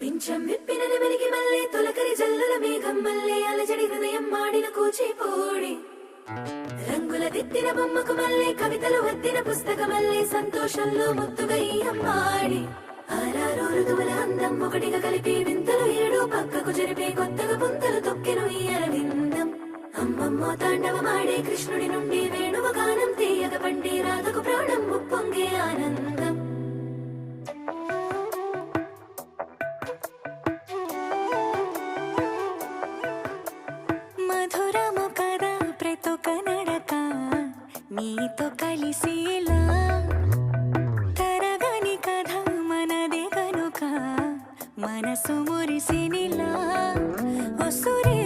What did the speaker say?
పింఛం విప్పిన నెమలికి మల్లె తొలకరి జల్లుల మేఘం మల్లె అలజడి హృదయం మాడిన కూచిపూడి రంగుల దిద్దిన బొమ్మకు మల్లె కవితలు వద్దిన పుస్తక మల్లె సంతోషంలో ముద్దుగా ఈ అమ్మాడి ఆరారు ఋతువుల అందం ఒకటిగా కలిపి వింతలు ఏడు పక్కకు జరిపే కొత్తగా పుంతలు తొక్కెను ఈ అరవిందం అమ్మమ్మో తాండవమాడే కృష్ణుడి నుండి వేణువ గానం తీయగ పండి రాధకు ప్రాణం ఉప్పొంగే ఆనందం మధురము కదా ప్రతొక నడక నీతో కలిసేలా తరగని కథ మనదే కనుక మనసు మురిసినిలా ఒసురే